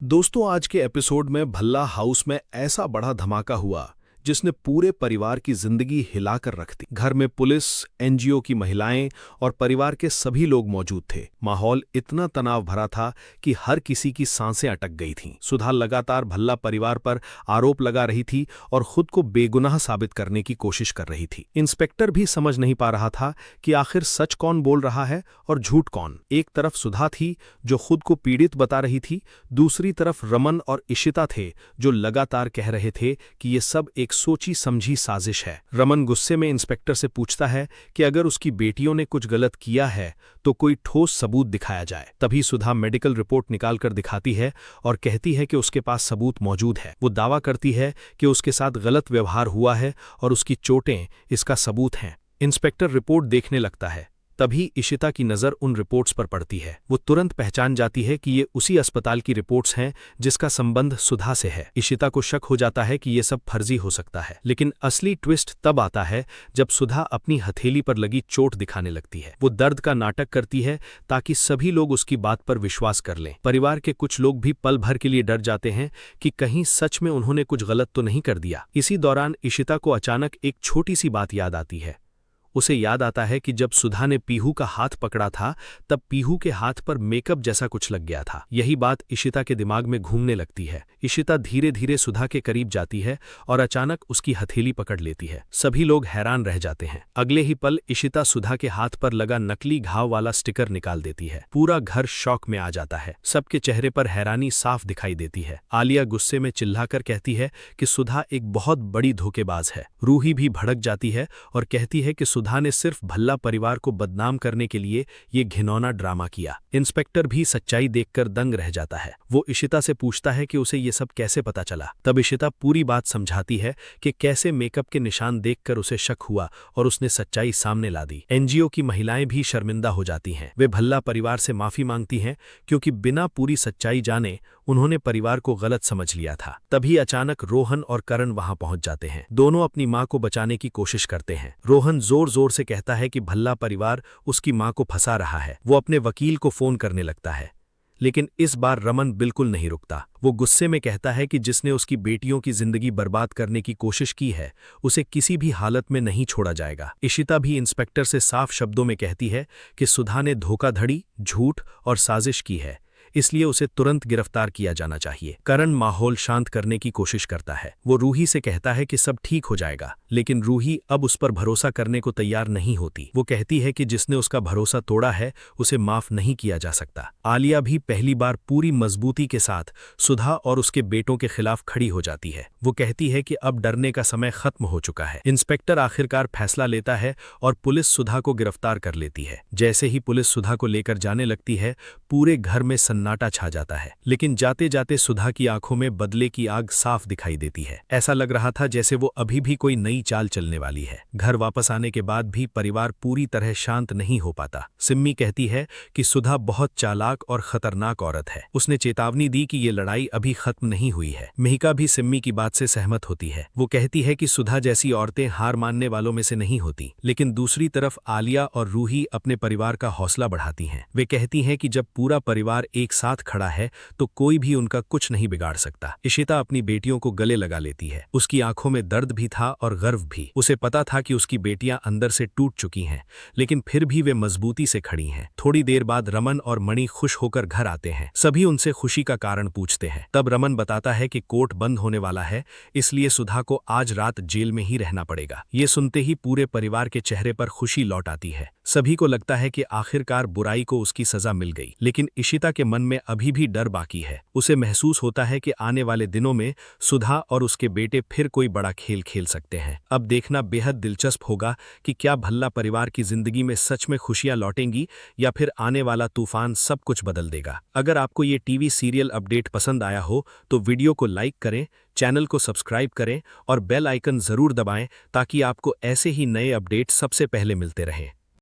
दोस्तों, आज के एपिसोड में भल्ला हाउस में ऐसा बड़ा धमाका हुआ जिसने पूरे परिवार की जिंदगी हिलाकर रख दी। घर में पुलिस, एनजीओ की महिलाएं और परिवार के सभी लोग मौजूद थे। माहौल इतना तनाव भरा था कि हर किसी की सांसें अटक गई थीं। सुधा लगातार भल्ला परिवार पर आरोप लगा रही थी और खुद को बेगुनाह साबित करने की कोशिश कर रही थी। इंस्पेक्टर भी समझ नहीं पा रहा था कि आखिर सच कौन बोल रहा है और झूठ कौन। एक तरफ सुधा थी जो खुद को पीड़ित बता रही थी, दूसरी तरफ रमन और इशिता थे जो लगातार कह रहे थे कि ये सब एक सोची समझी साजिश है। रमन गुस्से में इंस्पेक्टर से पूछता है कि अगर उसकी बेटियों ने कुछ गलत किया है तो कोई ठोस सबूत दिखाया जाए। तभी सुधा मेडिकल रिपोर्ट निकालकर दिखाती है और कहती है कि उसके पास सबूत मौजूद है। वो दावा करती है कि उसके साथ गलत व्यवहार हुआ है और उसकी चोटें इसका सबूत हैं। इंस्पेक्टर रिपोर्ट देखने लगता है। तभी इशिता की नज़र उन रिपोर्ट्स पर पड़ती है। वो तुरंत पहचान जाती है कि ये उसी अस्पताल की रिपोर्ट्स हैं जिसका संबंध सुधा से है। इशिता को शक हो जाता है कि ये सब फर्जी हो सकता है, लेकिन असली ट्विस्ट तब आता है जब सुधा अपनी हथेली पर लगी चोट दिखाने लगती है। वो दर्द का नाटक करती है ताकि सभी लोग उसकी बात पर विश्वास कर लें। परिवार के कुछ लोग भी पल भर के लिए डर जाते हैं कि कहीं सच में उन्होंने कुछ गलत तो नहीं कर दिया। इसी दौरान इशिता को अचानक एक छोटी सी बात याद आती है। उसे याद आता है कि जब सुधा ने पीहू का हाथ पकड़ा था तब पीहू के हाथ पर मेकअप जैसा कुछ लग गया था। यही बात इशिता के दिमाग में घूमने लगती है। इशिता धीरे धीरे सुधा के करीब जाती है और अचानक उसकी हथेली पकड़ लेती है। सभी लोग हैरान रह जाते हैं। अगले ही पल इशिता सुधा के हाथ पर लगा नकली घाव वाला स्टिकर निकाल देती है। पूरा घर शॉक में आ जाता है। सबके चेहरे पर हैरानी साफ दिखाई देती है। आलिया गुस्से में चिल्लाकर कहती है कि सुधा एक बहुत बड़ी धोखेबाज है। रूही भी भड़क जाती है और कहती है कि सुधा ने सिर्फ भल्ला परिवार को बदनाम करने के लिए ये घिनौना ड्रामा किया। इंस्पेक्टर भी सच्चाई देखकर दंग रह जाता है। वो इशिता से पूछता है कि उसे ये सब कैसे पता चला। तब इशिता पूरी बात समझाती है कि कैसे मेकअप के निशान देखकर उसे शक हुआ और उसने सच्चाई सामने ला दी। एनजीओ की महिलाएं भी शर्मिंदा हो जाती हैं। वे भल्ला परिवार से माफी मांगती हैं क्योंकि बिना पूरी सच्चाई जाने उन्होंने परिवार को गलत समझ लिया था। तभी अचानक रोहन और करण वहां पहुंच जाते हैं। दोनों अपनी मां को बचाने की कोशिश करते हैं। रोहन जोर जोर से कहता है कि भल्ला परिवार उसकी मां को फंसा रहा है। वो अपने वकील को फोन करने लगता है, लेकिन इस बार रमन बिल्कुल नहीं रुकता। वो गुस्से में कहता है कि जिसने उसकी बेटियों की जिंदगी बर्बाद करने की कोशिश की है उसे किसी भी हालत में नहीं छोड़ा जाएगा। इशिता भी इंस्पेक्टर से साफ शब्दों में कहती है कि सुधा ने धोखाधड़ी, झूठ और साजिश की है, इसलिए उसे तुरंत गिरफ्तार किया जाना चाहिए। करण माहौल शांत करने की कोशिश करता है। वो रूही से कहता है कि सब ठीक हो जाएगा, लेकिन रूही अब उस पर भरोसा करने को तैयार नहीं होती। वो कहती है कि जिसने उसका भरोसा तोड़ा है उसे माफ नहीं किया जा सकता। आलिया भी पहली बार पूरी मजबूती के साथ सुधा और उसके बेटों के खिलाफ खड़ी हो जाती है। वो कहती है कि अब डरने का समय खत्म हो चुका है। इंस्पेक्टर आखिरकार फैसला लेता है और पुलिस सुधा को गिरफ्तार कर लेती है। जैसे ही पुलिस सुधा को लेकर जाने लगती है, पूरे घर में सन्नाटा छा जाता है। लेकिन जाते जाते सुधा की आंखों में बदले की आग साफ दिखाई देती है। ऐसा लग रहा था जैसे वो अभी भी कोई नई चाल चलने वाली है। घर वापस आने के बाद भी परिवार पूरी तरह शांत नहीं हो पाता। सिम्मी कहती है कि सुधा बहुत चालाक और खतरनाक औरत है। उसने चेतावनी दी कि ये लड़ाई अभी खत्म नहीं हुई है। मिहिका भी सिम्मी की बात से सहमत होती है। वो कहती है कि सुधा जैसी औरतें हार मानने वालों में से नहीं होती। लेकिन दूसरी तरफ आलिया और रूही अपने परिवार का हौसला बढ़ाती हैं। वे कहती हैं कि जब पूरा परिवार एक साथ खड़ा है तो कोई भी उनका कुछ नहीं बिगाड़ सकता। इशिता अपनी बेटियों को गले लगा लेती है। उसकी आंखों में दर्द भी था और गर्व भी। उसे पता था कि उसकी बेटियां अंदर से टूट चुकी हैं, लेकिन फिर भी वे मजबूती से खड़ी हैं। थोड़ी देर बाद रमन और मणि खुश होकर घर आते हैं। सभी उनसे खुशी का कारण पूछते हैं। तब रमन बताता है कि कोर्ट बंद होने वाला है, इसलिए सुधा को आज रात जेल में ही रहना पड़ेगा। ये सुनते ही पूरे परिवार के चेहरे पर खुशी लौट आती है। सभी को लगता है कि आखिरकार बुराई को उसकी सजा मिल गई। लेकिन इशिता के मन में अभी भी डर बाकी है। उसे महसूस होता है कि आने वाले दिनों में सुधा और उसके बेटे फिर कोई बड़ा खेल खेल सकते हैं। अब देखना बेहद दिलचस्प होगा कि क्या भल्ला परिवार की जिंदगी में सच में खुशियां लौटेंगी या फिर आने वाला तूफान सब कुछ बदल देगा। अगर आपको ये टीवी सीरियल अपडेट पसंद आया हो तो वीडियो को लाइक करें, चैनल को सब्सक्राइब करें और बेल आइकन जरूर दबाएं ताकि आपको ऐसे ही नए अपडेट सबसे पहले मिलते रहें।